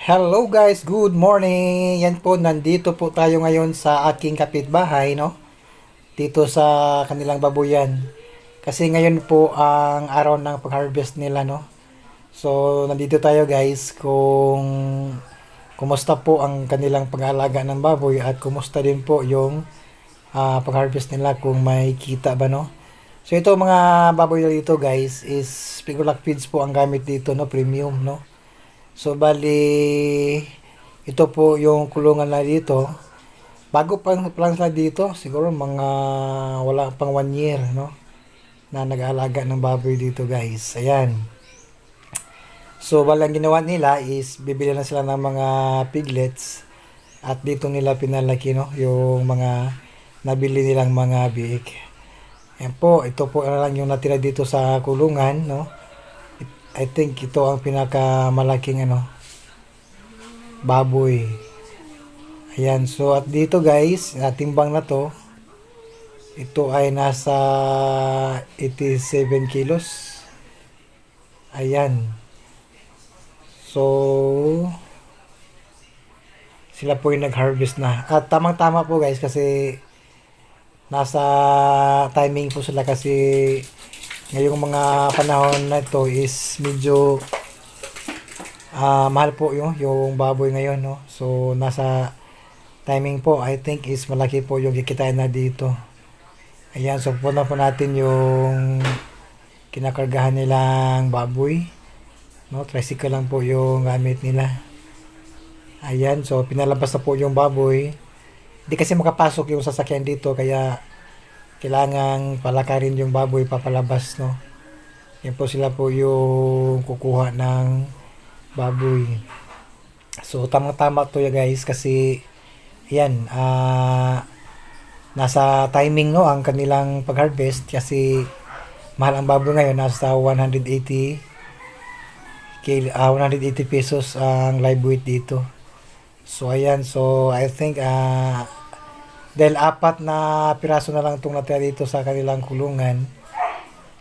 Hello guys, good morning. Yan po, nandito po tayo ngayon sa aking kapitbahay, no? Dito sa kanilang babuyan. Kasi ngayon po ang araw ng pag-harvest nila, no? So, nandito tayo guys kung kumusta po ang kanilang pag-aalaga ng baboy at kumusta din po yung pag-harvest nila kung may kita ba, no? So, ito mga baboy dito guys is Pigulac feeds po ang gamit dito, no? Premium, no? So, bali, ito po yung kulungan na dito. Bago pa lang sila dito, siguro mga wala pang 1 year, no? Na nag-aalaga ng baboy dito, guys. Ayan. So, balang ginawa nila is bibili na sila ng mga piglets at dito nila pinalaki, no? Yung mga nabili nilang mga biik. Ayan po, ito po na lang yung natira dito sa kulungan, no? I think ito ang pinakamalaking baboy. Ayan, so at dito guys, timbang na to. Ito ay nasa 87 kilos. Ayan. So, sila po yung nag-harvest na. At tamang-tama po guys kasi nasa timing po sila kasi ngayong mga panahon na ito is medyo mahal po yung baboy ngayon, no? So, nasa timing po, I think is malaki po yung kikitain na dito. Ayan, so pupunta po natin yung kinakargahan nilang baboy, no? Tricycle lang po yung gamit nila. Ayan, so pinalabas na po yung baboy. Hindi kasi makapasok yung sasakyan dito, kaya kailangang palakarin yung baboy papalabas, no? Yan po sila po yung kukuha ng baboy. So, tama-tama to ya guys kasi yan, nasa timing, no, ang kanilang pag-harvest kasi mahal ang baboy ngayon, nasa 180 pesos ang live weight dito. So, ayan, so I think dahil 4 na piraso na lang itong natira dito sa kanilang kulungan,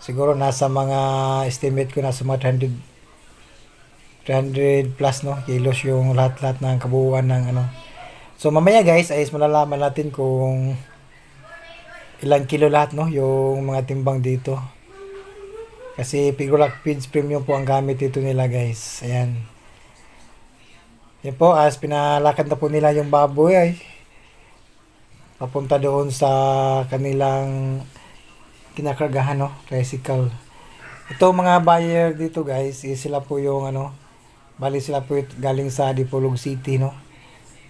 siguro nasa mga estimate ko nasa mga 300 plus, no, kilos yung lahat-lahat ng kabuuan ng So mamaya guys ay malalaman natin kung ilang kilo lahat, no, yung mga timbang dito. Kasi Pigulac Feeds Premium po ang gamit dito nila guys. Ayan. Yan po, as pinalakad na po nila yung baboy ay papunta doon sa kanilang kinakargahan, no, tricycle. Ito mga buyer dito guys, sila po yung bali sila po galing sa Dipolog City, no.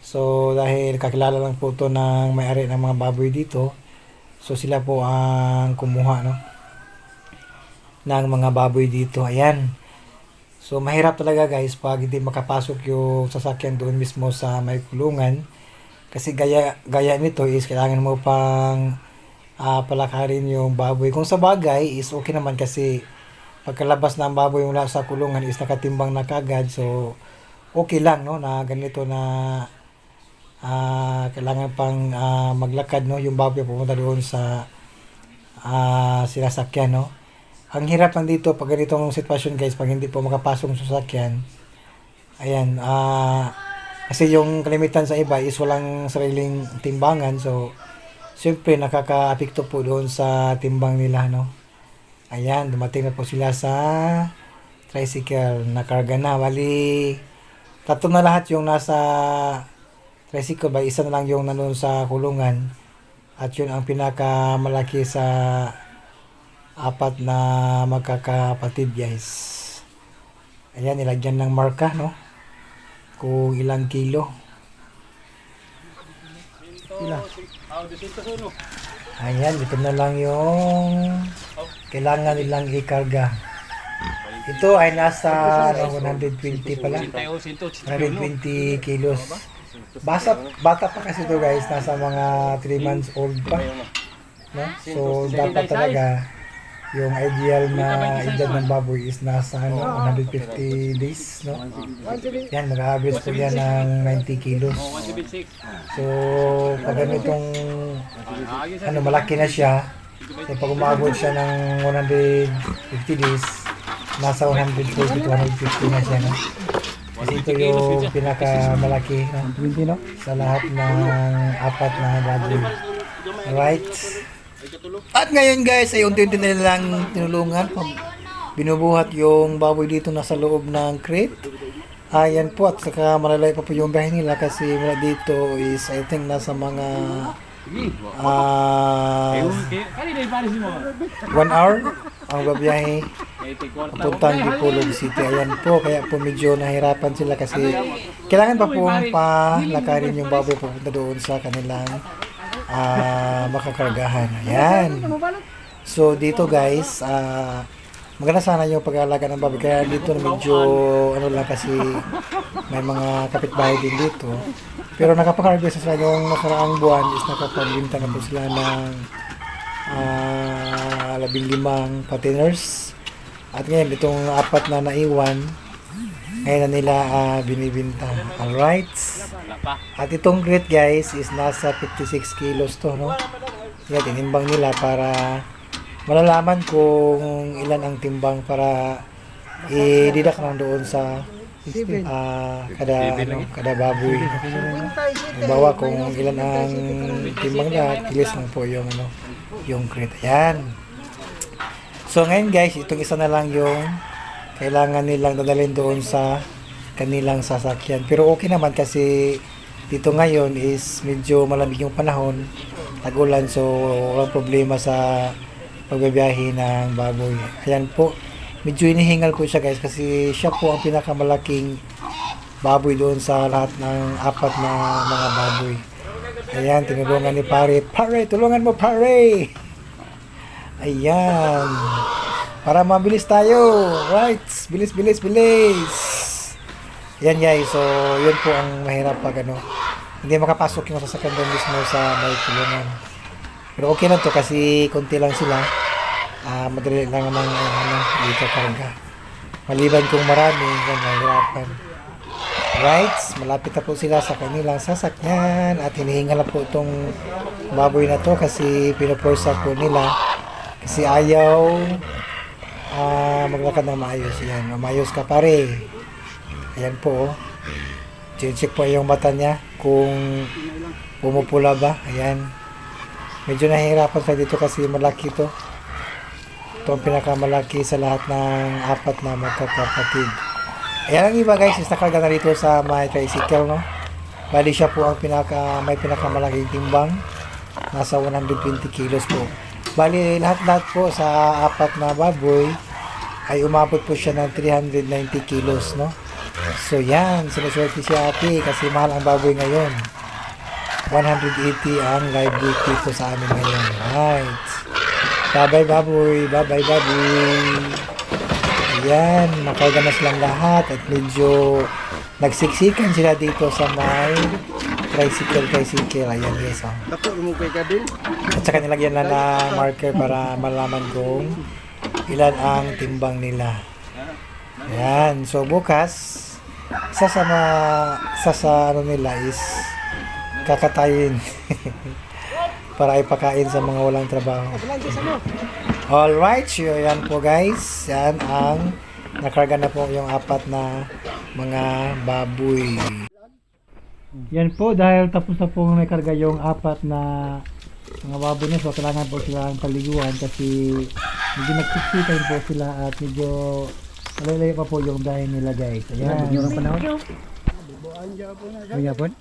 So dahil kakilala lang po to ng may-ari ng mga baboy dito, so sila po ang kumuha, no, ng mga baboy dito. Ayan. So mahirap talaga guys pag hindi makapasok yung sasakyan doon mismo sa may kulungan. Kasi gaya nito is kailangan mo pang palakarin yung baboy. Kung sa bagay is okay naman kasi pagkalabas ng baboy mula sa kulungan is nakatimbang na kagad. So okay lang, no, na ganito na kailangan pang maglakad, no, yung baboy pupunta doon sa sinasakyan, no. Ang hirap lang dito pag ganitong sitwasyon guys, pag hindi po makapasok sa sasakyan. Ayan, kasi yung kalimitan sa iba is walang sariling timbangan. So, siyempre nakaka-apekto po doon sa timbang nila, no. Ayan, dumating na po sila sa tricycle. Nakarga na. Bali, 3 na lahat yung nasa tricycle. Ba, isa na lang yung nanoon sa kulungan. At yun ang pinakamalaki sa 4 na magkakapatid guys. Ayan, nilagyan ng marka, no, kung ilang kilo. Ayan, ito na lang yung kailangan nilang ikarga. Ito ay nasa 120 pala. 120 kilos. Bata pa kasi ito guys, nasa mga 3 months old pa, no? So dapat talaga yung ideal na edad ng baboy is nasa 150 days, no? Yan, mag-average po yan ng 90 kilos. So, pag ganitong malaki na siya, so pag umabot siya ng 150 days, nasa 140 to 150 na siya, no? Kasi ito yung pinakamalaki, no? 20, no? Sa lahat ng apat na baboy. Alright. At ngayon guys, ay unti-unti na nilang tinulungan. Binubuhat yung baboy dito nasa loob ng crate. Ayan po, at saka malalay pa po yung biyahe nila kasi mula dito is I think nasa mga 1 hour ang babiyahe papuntang Dipolog City. Ayan po, kaya po medyo nahirapan sila kasi kailangan pa pong palakarin yung baboy papunta doon sa kanilang makakargahan. Ayan. So dito guys, maganda sana yung pag-aalaga ng baboy. Kaya dito medyo ano lang kasi may mga kapitbahay din dito. Pero nakapag-harvest sila yung nakaraang buwan is nakapagbinta na po sila ng 15 containers. At ngayon itong apat na naiwan ngayon na nila binibinta. Alright. At itong crate guys is nasa 56 kilos to, no? Yan, tinimbang nila para malalaman kung ilan ang timbang para i-deduct lang doon sa kada baboy. Halimbawa kung ilan ang timbang na, kilis lang po yung yung crate. Ayan. So ngayon guys, itong isa na lang yung kailangan nilang dadalhin doon sa kanilang sasakyan. Pero okay naman kasi dito ngayon is medyo malamig yung panahon, tag-ulan, so walang problema sa pagbabiyahe ng baboy. Ayan po, medyo inihingal ko siya guys kasi siya po ang pinakamalaking baboy doon sa lahat ng apat na mga baboy. Ayan, tinulungan ni pare. Pare, tulungan mo pare! Ayan. Para mabilis tayo. Right, bilis, bilis, bilis. Ayan guys, so yun po ang mahirap pag hindi makapasok yung sasakyan doon mismo sa may tulungan. Pero okay lang to kasi konti lang sila. Madali lang naman dito karga. Maliban kung marami, yan, mahirapan. Right, malapit na po sila sa kanilang sasakyan at hinihinga na po itong baboy na to kasi pinoporsa po nila kasi ayaw maglakad ng maayos. Yan, maayos ka pare. Ayan po, check po yung mata niya kung pumupula ba. Ayan. Medyo nahihirapan sa dito kasi malaki to. Ito ang pinakamalaki sa lahat ng apat na magkakapatid. Ayan ang iba guys, is nakarga na rito sa may tricycle, no? Bali siya po ang may pinakamalaking timbang. Nasa 120 kilos po. Bali lahat-lahat po sa apat na baboy ay umabot po siya ng 390 kilos, no? So yan, sinuswerte si ate kasi mahal ang baboy ngayon. 180 ang live weight dito sa amin ngayon. Right. Bye-bye baboy, bye-bye baboy. Ayan, nakarga na silang lahat at medyo nagsiksikan sila dito sa may tricycle. Ayan guys, oh. At saka nilagyan na na marker para malaman kung ilan ang timbang nila. Ayan, so bukas sa nila is kakatayin para ipakain sa mga walang trabaho. Alright, so yan po guys, yan ang nakarga na po yung apat na mga baboy. Yan po, dahil tapos na po may karga yung apat na mga baboy na, so kailangan po silang paliguan kasi medyo nagsiksikan po sila at medyo malalayo pa po yung dahin nila guys. Ayan. Yung panahon? Buwan Japon.